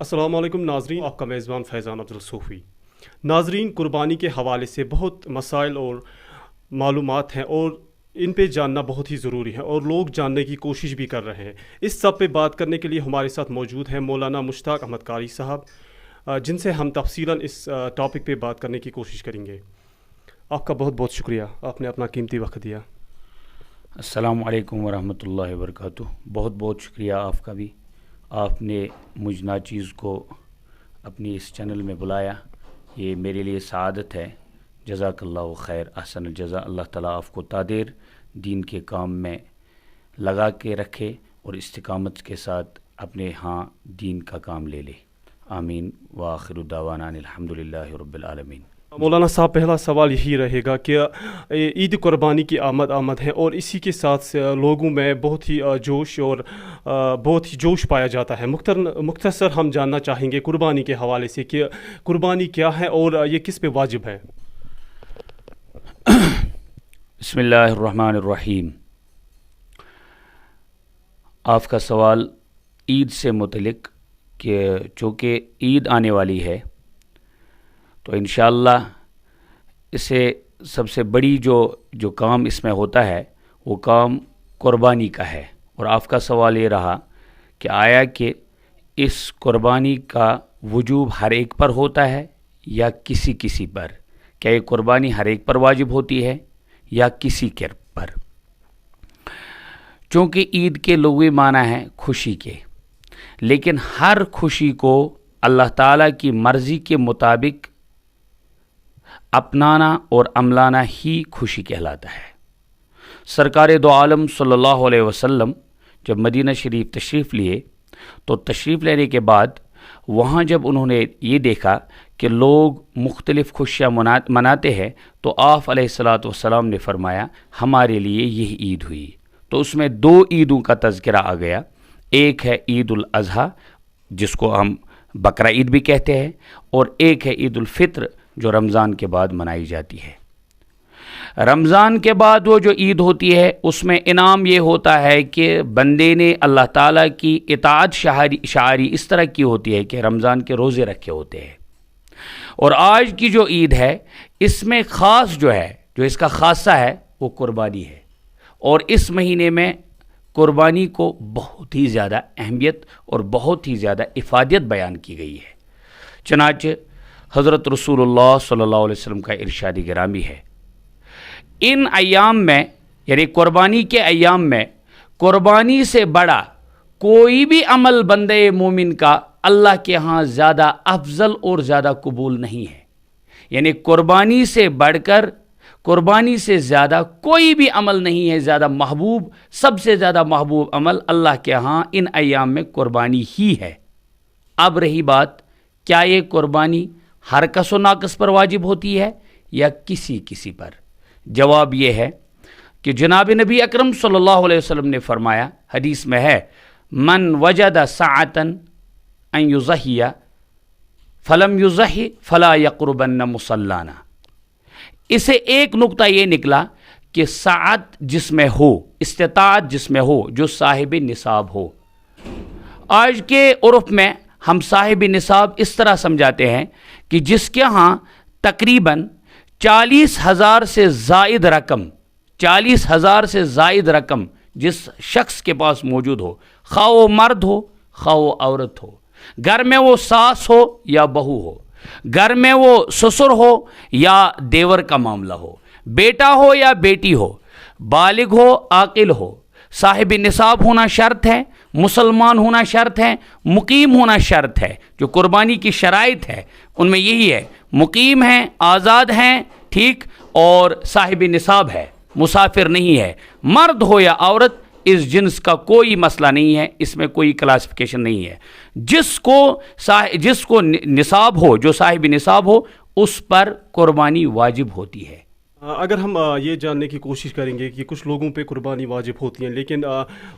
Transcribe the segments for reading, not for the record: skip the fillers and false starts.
अस्सलाम वालेकुम नाजरीन, आपका मेज़बान फैज़ान अब्दुल सूफ़ी। नाजरीन, कुर्बानी के हवाले से बहुत मसाइल और मालूमात हैं और इन पे जानना बहुत ही ज़रूरी है और लोग जानने की कोशिश भी कर रहे हैं। इस सब पे बात करने के लिए हमारे साथ मौजूद हैं मौलाना मुश्ताक अहमद कारी साहब, जिनसे हम तफसीलन इस टॉपिक पे बात करने की कोशिश करेंगे। आपका बहुत बहुत शुक्रिया, आपने अपना कीमती वक्त दिया। अस्सलामु अलैकुम वरहमतुल्लाहि वबरकातुहू। बहुत बहुत शुक्रिया आपका भी, आपने मुझ नाचीज़ को अपनी इस चैनल में बुलाया, ये मेरे लिए सआदत है। जज़ाकल्लाहु खैर, अहसन जज़ा। अल्लाह ताला आपको तादेर दीन के काम में लगा के रखे और इस्तिकामत के साथ अपने यहाँ दीन का काम ले ले। आमीन व आखिरु दावाना अनिल हम्दुलिल्लाहि रब्बिल आलमीन। मौलाना साहब, पहला सवाल यही रहेगा कि ईद कुर्बानी की आमद है और इसी के साथ लोगों में बहुत ही जोश पाया जाता है। मुख्तसर हम जानना चाहेंगे कुर्बानी के हवाले से कि कुर्बानी क्या है और ये किस पे वाजिब है। बिस्मिल्लाहिर्रहमानिर्रहीम। आपका सवाल ईद से मुतलिक कि चूँकि ईद आने वाली है तो इंशाअल्लाह इसे सबसे बड़ी जो काम इसमें होता है वो काम कुर्बानी का है। और आपका सवाल ये रहा कि आया कि इस कुर्बानी का वजूब हर एक पर होता है या किसी किसी पर। क्या ये कुर्बानी हर एक पर वाजिब होती है या किसी के पर। चूँकि ईद के लुग़वी माना है खुशी के, लेकिन हर खुशी को अल्लाह ताला की मर्ज़ी के मुताबिक अपनाना और अमलाना ही खुशी कहलाता है। सरकार दो आलम सल्लल्लाहु अलैहि वसल्लम जब मदीना शरीफ तशरीफ़ लिए तो तशरीफ़ लेने के बाद वहाँ जब उन्होंने ये देखा कि लोग मुख्तलिफ़ खुशियाँ मनाते हैं तो आप अलैहिस्सलातु वस्सलाम ने फरमाया हमारे लिए यही ईद हुई। तो उसमें दो ईदों का तज़किरा आ गया। एक है ईद उल अज़हा जिसको हम बकरा ईद भी कहते हैं, और एक है ईद उल फ़ित्र जो रमज़ान के बाद मनाई जाती है। रमज़ान के बाद वो जो ईद होती है उसमें इनाम ये होता है कि बंदे ने अल्लाह ताला की इताअत शारी इस तरह की होती है कि रमज़ान के रोज़े रखे होते हैं। और आज की जो ईद है इसमें ख़ास जो इसका ख़ासा है वो कुर्बानी है। और इस महीने में कुर्बानी को बहुत ही ज़्यादा अहमियत और बहुत ही ज़्यादा इफ़ादियत बयान की गई है। चनाचे हज़रत रसूलुल्लाह सल्लल्लाहु अलैहि वसल्लम का इरशाद गिरामी है, इन अय्याम में यानी कुर्बानी के अय्याम में कुर्बानी से बड़ा कोई भी अमल बंदे मोमिन का अल्लाह के यहाँ ज़्यादा अफजल और ज़्यादा कबूल नहीं है। यानी कुर्बानी से बढ़कर, कुर्बानी से ज़्यादा कोई भी अमल नहीं है ज़्यादा महबूब। सबसे ज़्यादा महबूब अमल अल्लाह के यहाँ इन अय्याम में कुर्बानी ही है। अब रही बात, क्या ये कुर्बानी हर कस व नाकस पर वाजिब होती है या किसी किसी पर। जवाब ये है कि जनाब नबी अकरम सल्लल्लाहु अलैहि वसल्लम ने फरमाया, हदीस में है, मन वजद साअतन अन युज़हिया फलम युज़हि फला यक़रबन्न मुसल्लाना। इसे एक नुक्ता ये निकला कि साअत जिसमें हो, इस्तिताअत जिसमें हो, जो साहिब निसाब हो। आज के उर्फ में हम साहिब निसाब इस तरह समझाते हैं कि जिसके यहाँ तकरीबन 40,000 से ज़ायद रकम, 40,000 से ज़ायद रकम जिस शख्स के पास मौजूद हो, खा वो मर्द हो खा वो औरत हो, घर में वो सास हो या बहू हो, घर में वो ससुर हो या देवर का मामला हो, बेटा हो या बेटी हो, बालिग हो आकिल हो, साहिब निसाब होना शर्त है, मुसलमान होना शर्त है, मुकीम होना शर्त है। जो कुर्बानी की शराइत है उनमें यही है, मुकीम हैं, आज़ाद हैं, ठीक, और साहिब निसाब है, मुसाफिर नहीं है। मर्द हो या औरत इस जिन्स का कोई मसला नहीं है, इसमें कोई क्लासिफिकेशन नहीं है। जिसको निसाब हो, जो साहिब निसाब हो, उस पर कुर्बानी वाजिब होती है। अगर हम ये जानने की कोशिश करेंगे कि कुछ लोगों पे कुर्बानी वाजिब होती है लेकिन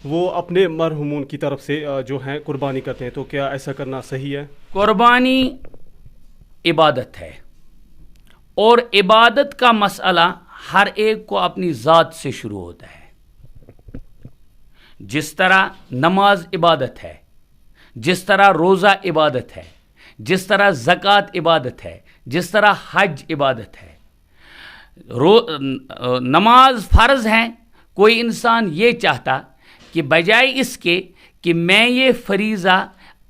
वो अपने मरहूमून की तरफ से जो है कुर्बानी करते हैं, तो क्या ऐसा करना सही है? कुर्बानी इबादत है और इबादत का मसला हर एक को अपनी ज़ात से शुरू होता है। जिस तरह नमाज इबादत है, जिस तरह रोज़ा इबादत है, जिस तरह ज़कात इबादत है, जिस तरह हज इबादत है, नमाज फ़र्ज़ हैं, कोई इंसान ये चाहता कि बजाय इसके कि मैं ये फरीज़ा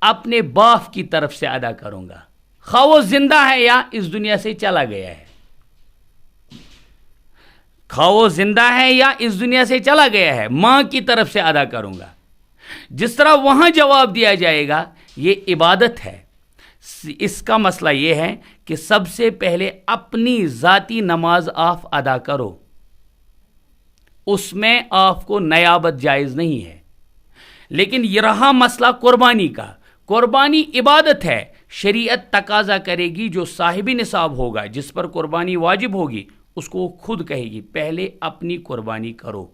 अपने बाप की तरफ से अदा करूँगा, खा वो ज़िंदा है या इस दुनिया से चला गया है, खा वो ज़िंदा है या इस दुनिया से चला गया है, माँ की तरफ से अदा करूँगा, जिस तरह वहाँ जवाब दिया जाएगा ये इबादत है। इसका मसला ये है कि सबसे पहले अपनी ज़ाती नमाज आप अदा करो, उसमें आपको नयाबत जायज़ नहीं है। लेकिन ये रहा मसला कुर्बानी का। कुर्बानी इबादत है, शरीयत तकाजा करेगी जो साहिबी निसाब होगा, जिस पर कुर्बानी वाजिब होगी, उसको वो खुद कहेगी पहले अपनी कुर्बानी करो।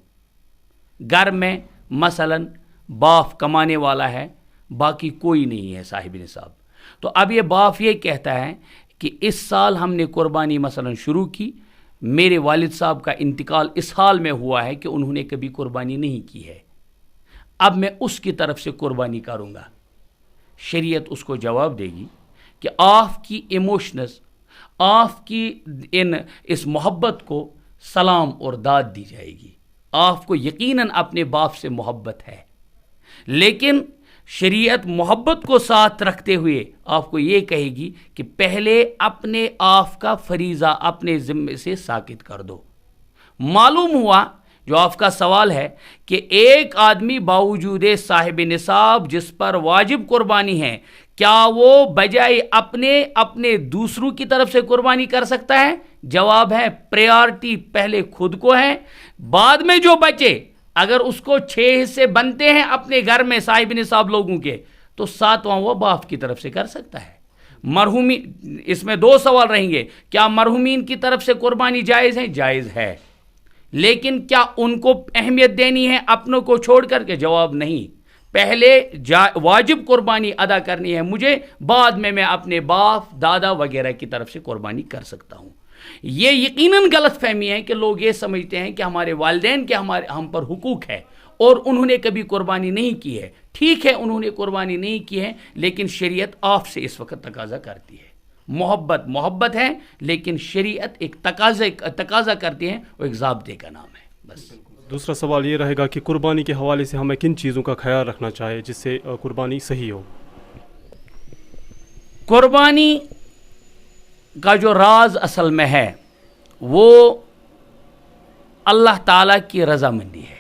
घर में मसलन बाप कमाने वाला है, बाकी कोई नहीं है साहिबी निसाब, तो अब ये बाप ये कहता है कि इस साल हमने कुर्बानी मसलन शुरू की, मेरे वालिद साहब का इंतकाल इस हाल में हुआ है कि उन्होंने कभी कुर्बानी नहीं की है, अब मैं उसकी तरफ से कुर्बानी करूँगा। शरीयत उसको जवाब देगी कि आपकी इमोशनस, आपकी इस मोहब्बत को सलाम और दाद दी जाएगी, आपको यकीनन अपने बाप से मोहब्बत है, लेकिन शरीयत मोहब्बत को साथ रखते हुए आपको ये कहेगी कि पहले अपने आप का फरीज़ा अपने ज़िम्मे से साकित कर दो। मालूम हुआ जो आपका सवाल है कि एक आदमी बावजूद साहिब निसाब जिस पर वाजिब कुर्बानी है, क्या वो बजाय अपने दूसरों की तरफ से कुर्बानी कर सकता है? जवाब है प्रायोरिटी पहले खुद को है, बाद में जो बचे अगर उसको 6 हिस्से बनते हैं अपने घर में साहिब निसाब लोगों के, तो 7वां वो बाप की तरफ से कर सकता है। मरहूमी, इसमें 2 सवाल रहेंगे, क्या मरहूमीन की तरफ से कुर्बानी जायज़ है? जायज़ है, लेकिन क्या उनको अहमियत देनी है अपनों को छोड़ करके? जवाब नहीं, पहले वाजिब कुर्बानी अदा करनी है मुझे, बाद में मैं अपने बाप दादा वगैरह की तरफ से कुर्बानी कर सकता हूँ। ये यकीनन गलत फहमी है कि लोग ये समझते हैं कि हमारे वालिदैन के हम पर हुकूक है और उन्होंने कभी कुर्बानी नहीं की है। ठीक है, उन्होंने कुर्बानी नहीं की है, लेकिन शरीयत आपसे इस वक्त तकाजा करती है। मोहब्बत है, लेकिन शरीयत एक तकाजा करती है, वो एक ज़ाब्ते का नाम है। बस दूसरा सवाल ये रहेगा कि कुर्बानी के हवाले से हमें किन चीज़ों का ख्याल रखना चाहिए जिससे कुर्बानी सही हो? कुर्बानी का जो राज असल में है वो अल्लाह ताला की रज़ामंदी है।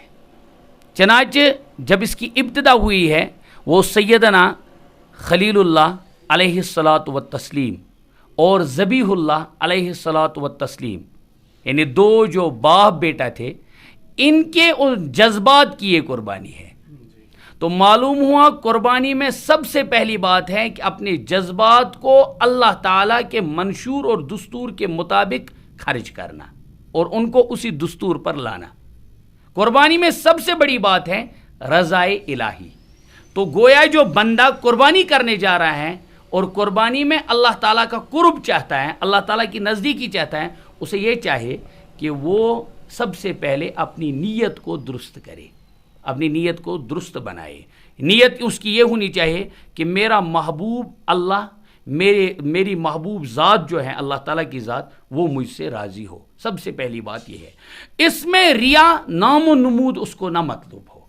चनाचे जब इसकी इब्तिदा हुई है वो सैयदना खलीलुल्लाह अलैहिस्सलातु व तस्लीम और ज़बीहुल्लाह अलैहिस्सलातु व तस्लीम, यानी 2 जो बाप बेटा थे, इनके उन जज्बात की ये कुर्बानी है। तो मालूम हुआ कुर्बानी में सबसे पहली बात है कि अपने जज्बात को अल्लाह ताला के मंशूर और दस्तूर के मुताबिक खर्च करना और उनको उसी दस्तूर पर लाना। कुर्बानी में सबसे बड़ी बात है रज़ाए इलाही। तो गोया जो बंदा कुर्बानी करने जा रहा है और कुर्बानी में अल्लाह ताला का कुर्ब चाहता है, अल्लाह ताला की नज़दीकी चाहता है, उसे ये चाहे कि वो सबसे पहले अपनी नीयत को दुरुस्त करे, अपनी नीयत को दुरुस्त बनाए। नीयत उसकी ये होनी चाहिए कि मेरा महबूब अल्लाह, मेरी महबूब ज़ात जो है अल्लाह ताला की ज़ात, वो मुझसे राज़ी हो। सबसे पहली बात ये है। इसमें रिया नामो नमूद उसको ना मतलब हो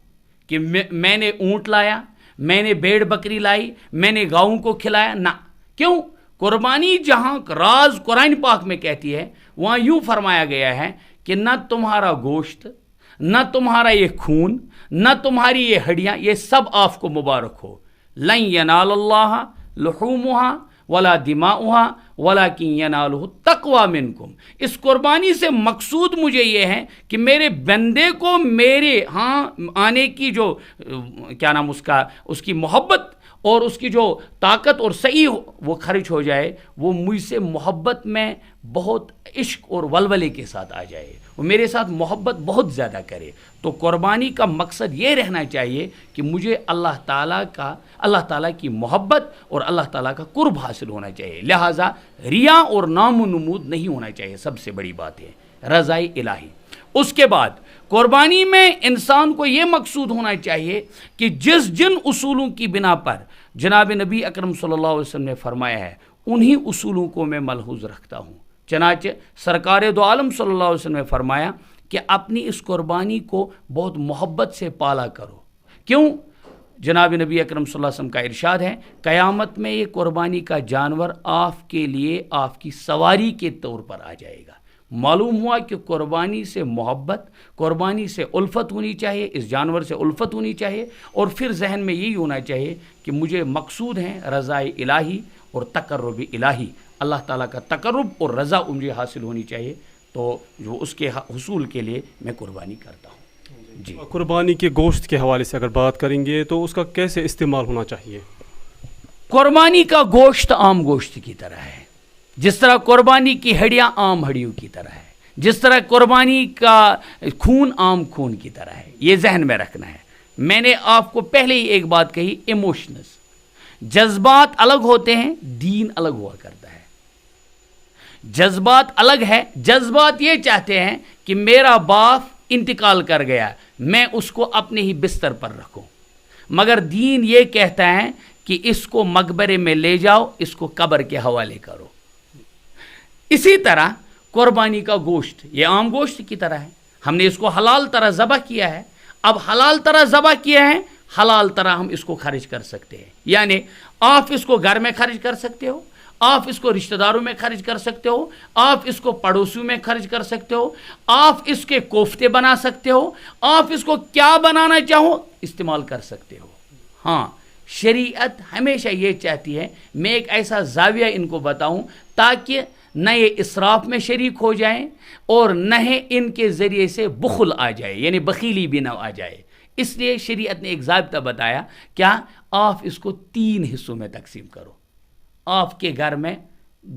कि मैंने ऊँट लाया, मैंने भेड़ बकरी लाई, मैंने गायों को खिलाया, ना। क्यों? कुर्बानी जहाँ राज कुरान पाक में कहती है, वहाँ यूँ फरमाया गया है कि न तुम्हारा गोश्त, न तुम्हारा ये खून, न तुम्हारी ये हड्डियाँ, ये सब आपको मुबारक हो। लन यनालल्लाह लुहूमुहा वला दिमाउहा वलाकिन यनालुहु तक़वा मिनकुम। इस कुर्बानी से मकसूद मुझे ये है कि मेरे बंदे को मेरे आने की जो क्या नाम उसकी मोहब्बत और उसकी जो ताकत और सही वो खर्च हो जाए, वो मुझसे मोहब्बत में बहुत इश्क और वलवले के साथ आ जाए, वो मेरे साथ मोहब्बत बहुत ज़्यादा करे। तो कुर्बानी का मकसद ये रहना चाहिए कि मुझे अल्लाह ताला की मोहब्बत और अल्लाह ताला का कुर्ब हासिल होना चाहिए। लिहाजा रिया और नामो नमूद नहीं होना चाहिए। सबसे बड़ी बात है रज़ाए इलाही। उसके बाद कुर्बानी में इंसान को ये मकसूद होना चाहिए कि जिन उसूलों की बिना पर जनाब नबी अकरम सल्लल्लाहु अलैहि वसल्लम ने फरमाया है, उन्हीं उसूलों को मैं मलहूज़ रखता हूँ। चनाचे सरकार दो आलम सल्लल्लाहु अलैहि वसल्लम ने फरमाया कि अपनी इस कुर्बानी को बहुत मोहब्बत से पाला करो। क्यों? जनाब नबी अकरम सल्लल्लाहु अलैहि वसल्लम का इरशाद है, क़यामत में ये कुर्बानी का जानवर आपके लिए आपकी सवारी के तौर पर आ जाएगा। मालूम हुआ कि कुर्बानी से मोहब्बत, कुर्बानी से उल्फत होनी चाहिए, इस जानवर से उल्फत होनी चाहिए, और फिर जहन में यही होना चाहिए कि मुझे मकसूद हैं रज़ाए इलाही और तकर्रुब इलाही, अल्लाह ताला का तकर्रुब और रज़ा मुझे हासिल होनी चाहिए, तो जो उसके हुसूल के लिए मैं कुर्बानी करता हूँ। जी, कुर्बानी के गोश्त के हवाले से अगर बात करेंगे तो उसका कैसे इस्तेमाल होना चाहिए? कुर्बानी का गोश्त आम गोश्त की तरह है, जिस तरह कुर्बानी की हड्डियां आम हड्डियों की तरह है, जिस तरह कुर्बानी का खून आम खून की तरह है, ये जहन में रखना है। मैंने आपको पहले ही एक बात कही, इमोशनल्स, जज्बात अलग होते हैं, दीन अलग हुआ करता है। जज्बात अलग है, जज्बात ये चाहते हैं कि मेरा बाप इंतकाल कर गया, मैं उसको अपने ही बिस्तर पर रखूं, मगर दीन ये कहता है कि इसको मकबरे में ले जाओ, इसको कब्र के हवाले करो। इसी तरह कुर्बानी का गोश्त ये आम गोश्त की तरह है, हमने इसको हलाल तरह ज़बह किया है। अब हलाल तरह ज़बह किया है, हलाल तरह हम इसको खर्च कर सकते हैं, यानी आप इसको घर में खर्च कर सकते हो, आप इसको रिश्तेदारों में खर्च कर सकते हो, आप इसको पड़ोसियों में खर्च कर सकते हो, आप इसके कोफ्ते बना सकते हो, आप इसको क्या बनाना चाहो इस्तेमाल कर सकते हो। हाँ, शरीयत हमेशा ये चाहती है मैं एक ऐसा जाविया इनको बताऊं ताकि न ये इसराफ में शरीक हो जाएं और न ही इनके ज़रिए से बुखल आ जाए, यानी बखीली भी ना आ जाए। इसलिए शरीयत ने एक ज़ाब्ता बताया, क्या आप इसको 3 हिस्सों में तकसीम करो। आपके घर में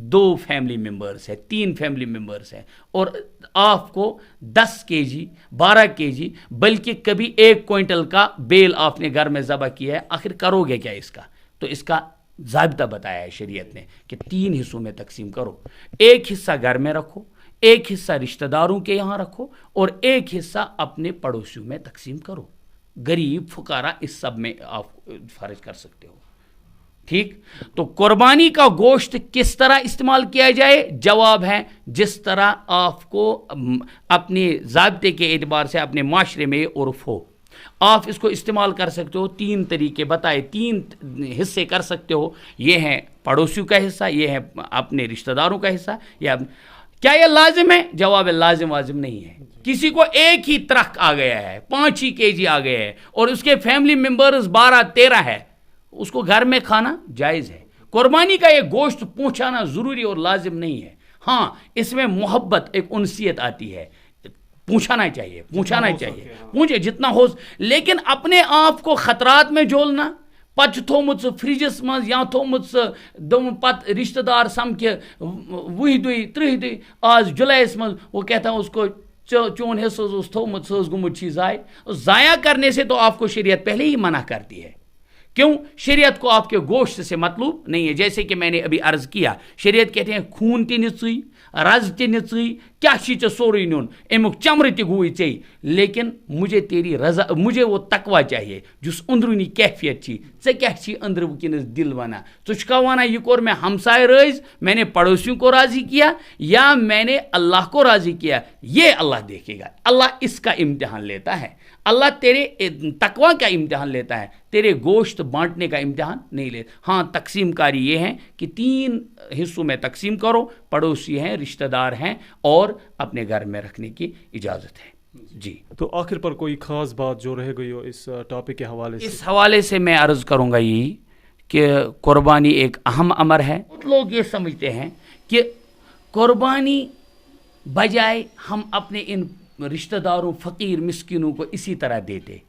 2 फैमिली मेम्बर्स हैं, 3 फैमिली मेम्बर्स हैं, और आपको 10 केजी 12 केजी बल्कि कभी 1 क्विंटल का बेल आपने घर में ज़बह किया है, आखिर करोगे क्या इसका? तो इसका ज़ाब्ता बताया है शरीयत ने कि 3 हिस्सों में तकसीम करो। 1 हिस्सा घर में रखो, 1 हिस्सा रिश्तेदारों के यहाँ रखो, और 1 हिस्सा अपने पड़ोसियों में तकसीम करो। गरीब फुकारा इस सब में आप फर्ज कर सकते हो। ठीक, तो कुर्बानी का गोश्त किस तरह इस्तेमाल किया जाए? जवाब है जिस तरह आपको अपने ज़ाब्ते के एतबार से अपने माशरे में उर्फ हो, आप इसको इस्तेमाल कर सकते हो। 3 तरीके बताए, 3 हिस्से कर सकते हो। ये है पड़ोसियों का हिस्सा, ये है अपने रिश्तेदारों का हिस्सा, या क्या ये लाजिम है? जवाब है लाजिम वाजिम नहीं है। किसी को 1 ही ट्रक आ गया है, 5 ही केजी आ गए हैं, और उसके फैमिली मेंबर्स 12-13 है, उसको घर में खाना जायज़ है। कुर्बानी का ये गोश्त पहुंचाना ज़रूरी और लाजिम नहीं है। हाँ, इसमें मोहब्बत, एक उनसियत आती है, पूछाना चाहिए, पूछाना चाहिए, पूछे जितना हो, लेकिन अपने आप को खतरात में झोलना, पच थोमुत फ्रिजस मज या थोमुत दम पत रिश्तेदार समके 20-30 आज जुलाईस मज वो कहता है उसको चोन हिस्सा थोमुत गुमुत ज़ाया करने से तो आपको शरीयत पहले ही मना करती है। क्यों? शरीयत को आपके गोश्त से मतलब नहीं है। जैसे कि मैंने अभी अर्ज किया, शरीयत कहते हैं खून ती निचुई, रज ती निचुई, क्या ची सोरी नुन अमुक चमर ती गुई चे, लेकिन मुझे तेरी रजा, मुझे वो तकवा चाहिए जिस अंदरूनी कैफियत छी, चे क्या छी अंदर वनस दिल वना, तुझका वना यह कोर मैं हमसाय रज, मैंने पड़ोसियों को राजी किया या मैंने अल्लाह को राजी किया, ये अल्लाह देखेगा। अल्लाह इसका इम्तिहान लेता है, अल्लाह तेरे तकवा का इम्तिहान लेता है, तेरे गोश्त बांटने का इम्तिहान नहीं लेता। हाँ, तकसीम कारी ये है कि 3 हिस्सों में तकसीम करो, पड़ोसी हैं, रिश्तेदार हैं, और अपने घर में रखने की इजाज़त है। जी, तो आखिर पर कोई ख़ास बात जो रह गई हो इस टॉपिक के हवाले से? इस हवाले से मैं अर्ज़ करूँगा यही कि कुर्बानी एक अहम अमर है। लोग ये समझते हैं कि कुर्बानी बजाय हम अपने इन रिश्तेदारों, फ़कीर, मिस्किनों को इसी तरह देते।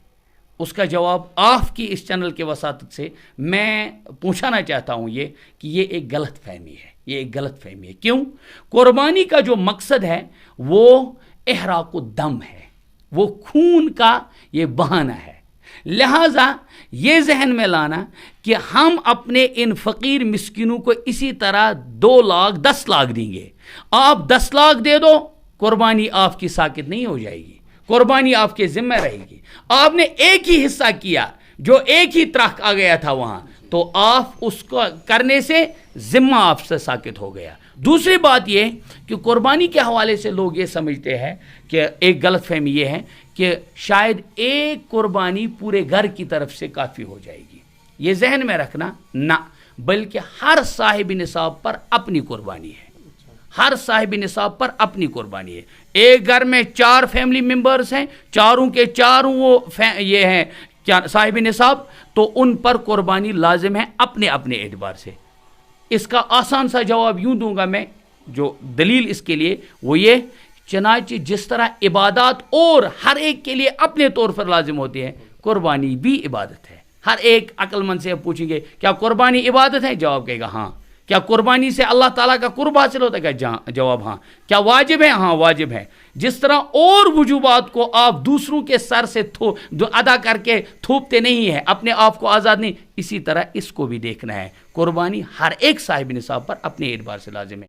उसका जवाब आपकी इस चैनल के वसातत से मैं पूछना चाहता हूँ ये कि ये एक गलत फहमी है, ये एक गलत फहमी है। क्यों? कुर्बानी का जो मकसद है वो इहराक़ु दम है, वो खून का ये बहाना है। लिहाजा ये जहन में लाना कि हम अपने इन फ़कीर मिस्किनों को इसी तरह 2 लाख 10 लाख देंगे, आप 10 लाख दे दो, कुर्बानी आपकी साकित नहीं हो जाएगी, कुर्बानी आपके ज़िम्मे रहेगी। आपने एक ही हिस्सा किया, जो एक ही ट्रक आ गया था वहाँ, تو آپ اس کو کرنے سے ذمہ آپ سے ساقط ہو گیا. دوسری بات یہ کہ قربانی کے حوالے سے لوگ یہ سمجھتے ہیں کہ ایک غلط فہمی یہ ہے کہ شاید ایک قربانی پورے گھر کی طرف سے کافی ہو جائے گی. یہ ذہن میں رکھنا نہ، بلکہ ہر صاحب نصاب پر اپنی قربانی ہے. ہر صاحب نصاب پر اپنی قربانی ہے. ایک گھر میں 4 فیملی ممبرز ہیں، چاروں کے چاروں وہ یہ ہیں کیا صاحب نصاب، تو ان پر قربانی لازم ہے اپنے اپنے اعتبار سے. اس کا آسان سا جواب یوں دوں گا میں، جو دلیل اس کے لیے وہ یہ، چنانچہ جس طرح عبادات اور ہر ایک کے لیے اپنے طور پر لازم ہوتی ہے، قربانی بھی عبادت ہے. ہر ایک عقل مند سے پوچھیں گے کیا قربانی عبادت ہے؟ جواب کہے گا ہاں. کیا قربانی سے اللہ تعالیٰ کا قرب حاصل ہوتا ہے؟ کہ جواب ہاں. کیا واجب ہے؟ ہاں واجب ہے. جس طرح اور وجوبات کو آپ دوسروں کے سر سے ادا کر کے تھوپتے نہیں ہیں، اپنے آپ کو آزاد نہیں، اسی طرح اس کو بھی دیکھنا ہے. قربانی ہر ایک صاحب نصاب پر اپنے اعتبار سے لازم ہے.